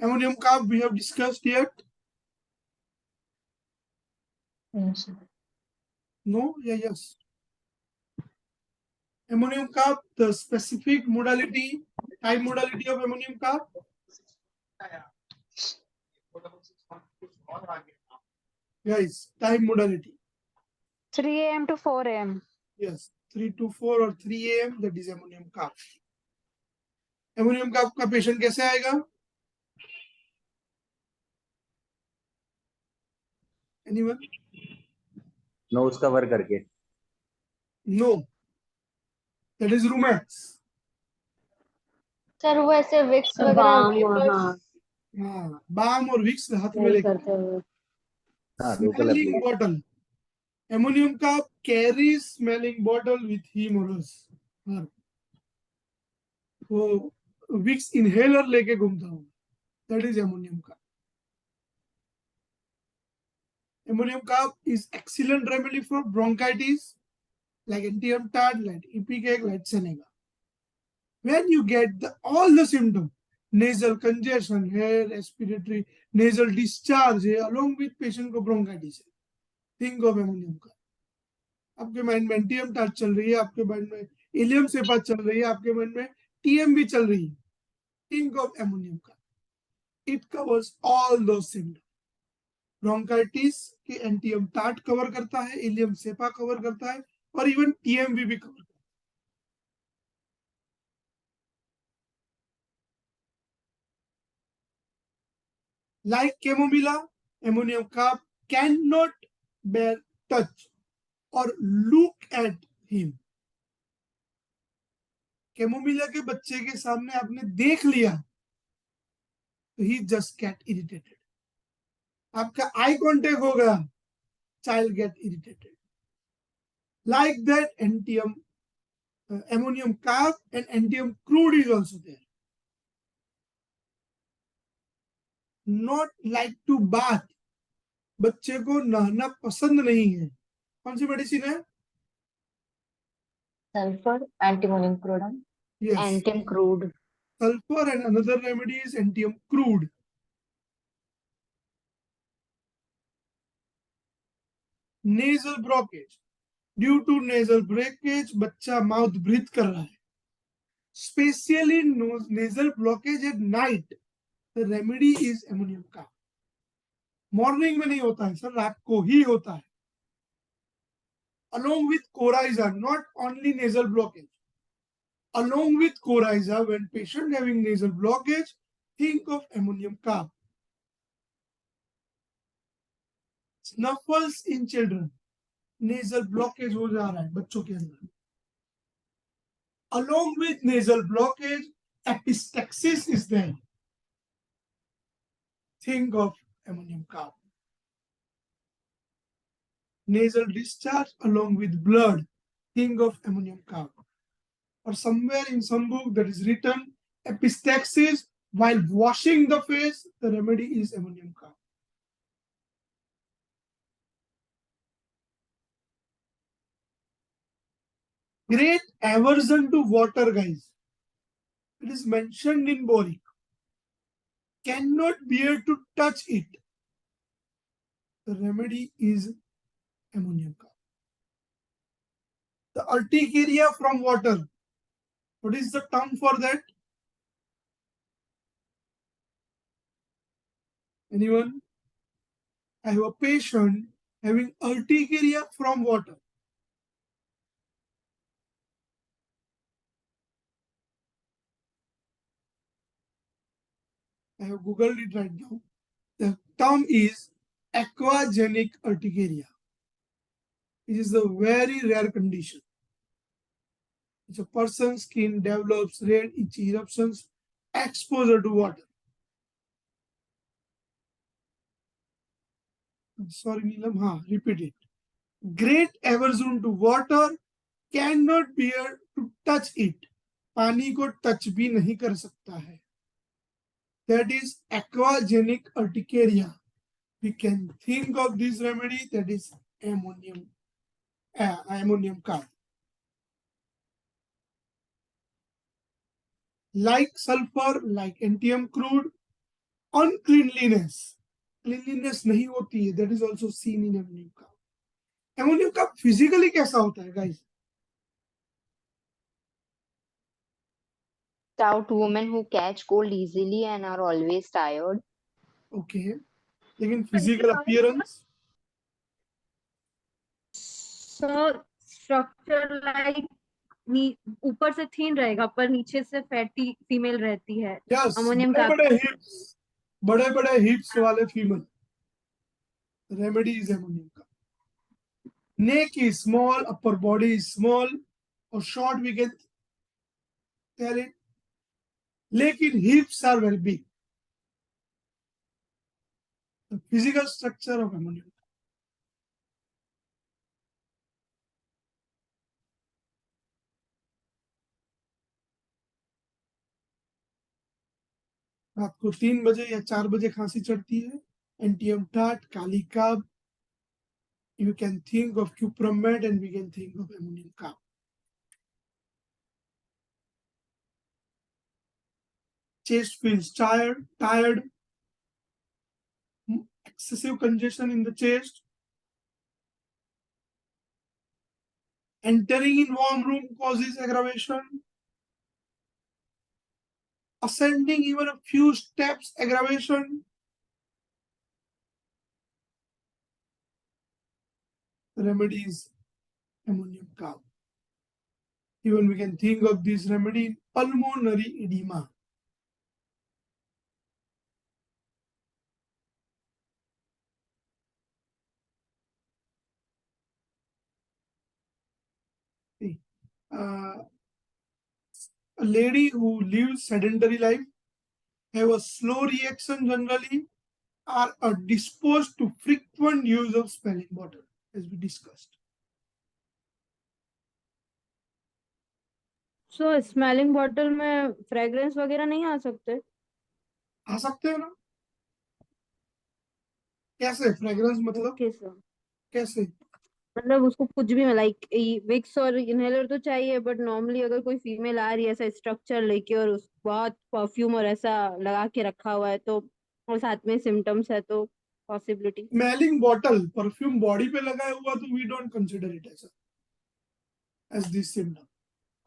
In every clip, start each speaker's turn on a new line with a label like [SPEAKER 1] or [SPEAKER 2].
[SPEAKER 1] Ammonium carb we have discussed yet?
[SPEAKER 2] Yes.
[SPEAKER 1] No? Yeah, yes. Ammonium carb, the specific modality, type modality of ammonium carb? Guys, type modality.
[SPEAKER 2] 3 a.m. to 4 a.m.
[SPEAKER 1] Yes, 3 to 4 or 3 a.m. that is ammonium carb. Ammonium carb का patient कैसे आएगा? Anyone?
[SPEAKER 3] Knows cover करके.
[SPEAKER 1] No. That is rheumats.
[SPEAKER 4] Sir वो ऐसे Vicks
[SPEAKER 2] sir
[SPEAKER 4] वगैरह
[SPEAKER 2] balm,
[SPEAKER 4] vapours
[SPEAKER 2] हाँ,
[SPEAKER 1] हाँ, balm और विक्स हाथ में
[SPEAKER 2] यही
[SPEAKER 1] लेकर.
[SPEAKER 2] करते हुए.
[SPEAKER 3] हाँ, local
[SPEAKER 1] Smelling bottle. Ammonium carb carries smelling bottle with him or us. हाँ. वो विक्स इनहेलर लेके घूमता हूँ. That is ammonium carb. Ammonium carb is excellent remedy for bronchitis, like antium tart, like ipecac, like Seneca. When you get all the symptoms, nasal congestion, hair, respiratory, nasal discharge, along with patient को bronchitis, think of ammonium carb. आपके mind में एंटीएम tart चल रही है, आपके mind में ilium सेपा चल रही है, आपके माइंड में टीएम भी चल रही है. Think of ammonium carb. It covers all those symptoms. Bronchitis के एंटीएम टार्ट कवर करता है, इलियम सेपा कवर करता है, और इवन टीएमवी भी कवर करता है. Like chamomilla, ammonium carb cannot bear touch or look at him. Chamomilla के बच्चे के सामने आपने देख लिया तो ही जस्ट गेट इरिटेटेड. आपका आई कांटेक्ट होगा, child get irritated. Like that antim ammonium carb and antium crude is also there. Not like to bath. बच्चे को नहाना पसंद नहीं है. कौन सी मेडिसिन है?
[SPEAKER 2] Sulphur, antimonium crude,
[SPEAKER 1] Yes.
[SPEAKER 2] एंटीम crude.
[SPEAKER 1] Sulfur, and another remedy is antium crude. Nasal blockage. Due to nasal breakage, बच्चा mouth breathe कर रहा है. Especially nasal blockage at night. The remedy is ammonium carb. Morning में नहीं होता है sir, रात को ही होता है. Along with coryza, not only nasal blockage. Along with coryza, when patient having nasal blockage, think of ammonium carb. Snuffles in children. Nasal blockage हो जा रहा है बच्चों के अंदर. Along with nasal blockage, epistaxis is there. Think of ammonium carb. Nasal discharge along with blood. Think of ammonium carb. Or somewhere in some book that is written epistaxis while washing the face, the remedy is ammonium carb. Great aversion to water, guys. It is mentioned in Boric. Cannot bear to touch it. The remedy is ammonium carb. The urticaria from water. What is the term for that? Anyone? I have a patient having urticaria from water. I have googled it right now. The term is aquagenic urticaria. It is a very rare condition. It's a person's skin develops red, itchy eruptions, exposure to water. Sorry, Neelam, repeat it. Great aversion to water, cannot bear to touch it. पानी को touch भी नहीं कर सकता है. That is aquagenic urticaria. We can think of this remedy, that is ammonium carb. Like sulfur, like antium crude, uncleanliness, cleanliness नहीं होती है, that is also seen in ammonium का। एमोनियम का फिजिकली कैसा होता है guys?
[SPEAKER 2] Stout women who catch cold easily and are always tired.
[SPEAKER 1] Okay, लेकिन physical appearance?
[SPEAKER 4] So structure like ऊपर से थीन रहेगा पर नीचे से फैटी फीमेल रहती है।
[SPEAKER 1] यस,
[SPEAKER 4] अमोनियम
[SPEAKER 1] बड़े
[SPEAKER 4] का
[SPEAKER 1] बड़े हिप्स, बड़े बड़े हिप्स वाले फीमेल। रेमेडी इज एमोनियम का। Neck is small, upper body is small और short, we can tell it, लेकिन hips are very big. Physical structure of ammonium. रात को 3 बजे या 4 बजे खांसी चढ़ती है, एंटियम टाट, काली काब, you can think of cupromet and we can think of ammonium carb. Chest feels tired, excessive congestion in the chest. Entering in warm room causes aggravation. Ascending even a few steps, aggravation. The remedy is ammonium carb. Even we can think of this remedy in pulmonary edema. See, a lady who lives sedentary life have a slow reaction generally, are disposed to frequent use of smelling bottle, as we discussed.
[SPEAKER 4] So smelling bottle में fragrance वगैरह नहीं आ सकते?
[SPEAKER 1] आ सकते हो ना? कैसे fragrance? मतलब
[SPEAKER 4] okay sir,
[SPEAKER 1] कैसे?
[SPEAKER 4] मतलब उसको कुछ भी लाइक विक्स और इनहेलर तो चाहिए बट नॉर्मली अगर कोई फीमेल आ रही है ऐसा स्ट्रक्चर लेके और उस बहुत परफ्यूम और ऐसा लगा के रखा हुआ है तो और साथ में सिम्टम्स है तो possibility.
[SPEAKER 1] Smelling bottle perfume body पे लगाया हुआ तो we don't consider it as this symptom.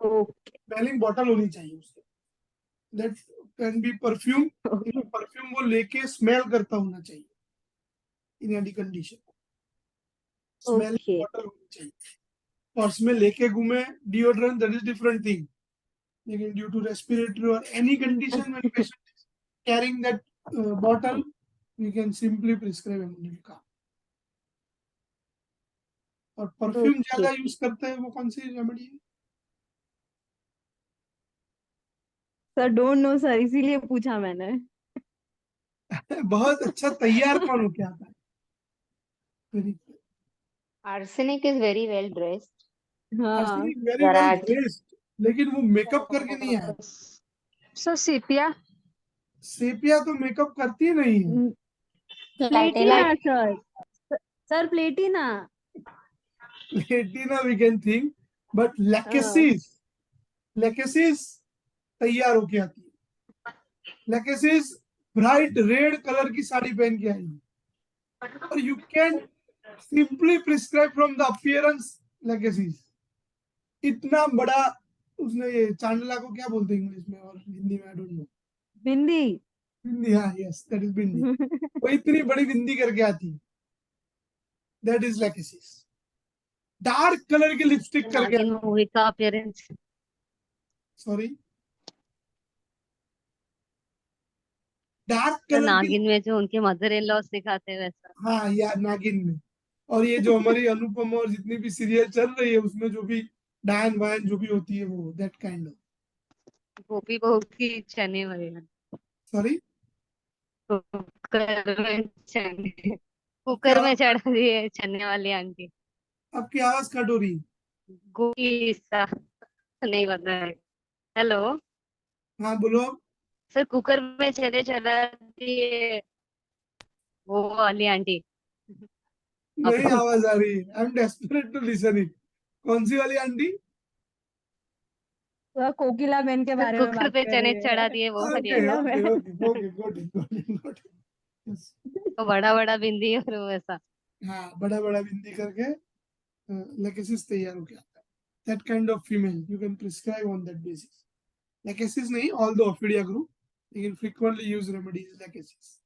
[SPEAKER 4] Okay
[SPEAKER 1] smelling bottle होनी चाहिए उसके, that can be perfume, perfume वो लेके स्मेल करता होना चाहिए in any condition. Smelling
[SPEAKER 4] okay
[SPEAKER 1] bottle होनी चाहिए, पर्स में लेके घूमे deodorant, that is different thing. लेकिन ड्यू टू रेस्पिरेटरी और any condition when patient is carrying that bottle, we can simply prescribe ammonium का। और परफ्यूम ज्यादा यूज करते हैं वो कौन सी रेमेडी है?
[SPEAKER 4] सर डोंट नो सर, इसीलिए पूछा मैंने।
[SPEAKER 1] बहुत अच्छा तैयार कौन होके आता है? Very
[SPEAKER 2] Arsenic is very well dressed.
[SPEAKER 4] हाँ
[SPEAKER 1] arsenic very well
[SPEAKER 2] Zarat.
[SPEAKER 1] Dressed, लेकिन वो मेकअप करके नहीं आया।
[SPEAKER 2] So sepia.
[SPEAKER 1] सेपिया तो मेकअप करती नहीं है।
[SPEAKER 4] Platina sir, sir platina.
[SPEAKER 1] Platina we can think, but lachesis, lachesis तैयार होके आती है। लैकेसिस ब्राइट रेड कलर की साड़ी पहन के आई है और you can simply prescribe from the appearance lachesis. इतना बड़ा उसने, ये चांदला को क्या बोलते हैं इंग्लिश में और हिंदी में? I don't know.
[SPEAKER 4] बिंदी।
[SPEAKER 1] बिंदी, हाँ यस, दैट इज बिंदी। वो इतनी बड़ी बिंदी करके आती है, that is lachesis. Dark colour की लिपस्टिक करके,
[SPEAKER 5] नागिन मूवी का अपीयरेंस।
[SPEAKER 1] सॉरी, डार्क
[SPEAKER 5] तो
[SPEAKER 1] कलर की,
[SPEAKER 5] नागिन में जो उनके मदर इन लॉ दिखाते हैं वैसा।
[SPEAKER 1] हाँ या नागिन में। और ये जो हमारी अनुपमा और जितनी भी सीरियल चल रही है उसमें जो भी डायन वायन जो भी होती है, वो दैट काइंड ऑफ।
[SPEAKER 5] गोपी बहू की चने वगैरह।
[SPEAKER 1] सॉरी,
[SPEAKER 5] कुकर में चने,
[SPEAKER 1] आपकी
[SPEAKER 5] कुकर में
[SPEAKER 1] आवाज,
[SPEAKER 5] चढ़ा रही है चने वाली आंटी।
[SPEAKER 1] आपकी आवाज कट हो रही है।
[SPEAKER 5] गोपी सा नहीं पता है। हेलो
[SPEAKER 1] हाँ बोलो।
[SPEAKER 5] सर, कुकर में चने चढ़ाती है वो वाली आंटी
[SPEAKER 1] नहीं
[SPEAKER 5] आपको।
[SPEAKER 1] आवाज आ रही है, I am desperate to listen it. कौन सी वाली आंटी?
[SPEAKER 4] वह कोकिला बहन के बारे में
[SPEAKER 5] कुकर
[SPEAKER 4] बात
[SPEAKER 5] पे
[SPEAKER 4] कर
[SPEAKER 5] चने
[SPEAKER 4] रही
[SPEAKER 5] चढ़ा
[SPEAKER 4] है।
[SPEAKER 5] दिए वो वाली
[SPEAKER 1] Okay,
[SPEAKER 5] वाली।
[SPEAKER 1] okay,
[SPEAKER 4] Kokila
[SPEAKER 1] okay, okay, got it, got it, got it. Yes.
[SPEAKER 5] वो बड़ा बड़ा बिंदी और वो ऐसा।
[SPEAKER 1] हाँ, बड़ा बड़ा बिंदी करके लेकेसिस तैयार हो गया। That kind of female you can prescribe on that basis. Lecasis नहीं, all the Ophidia group, you can frequently use remedies lecasis.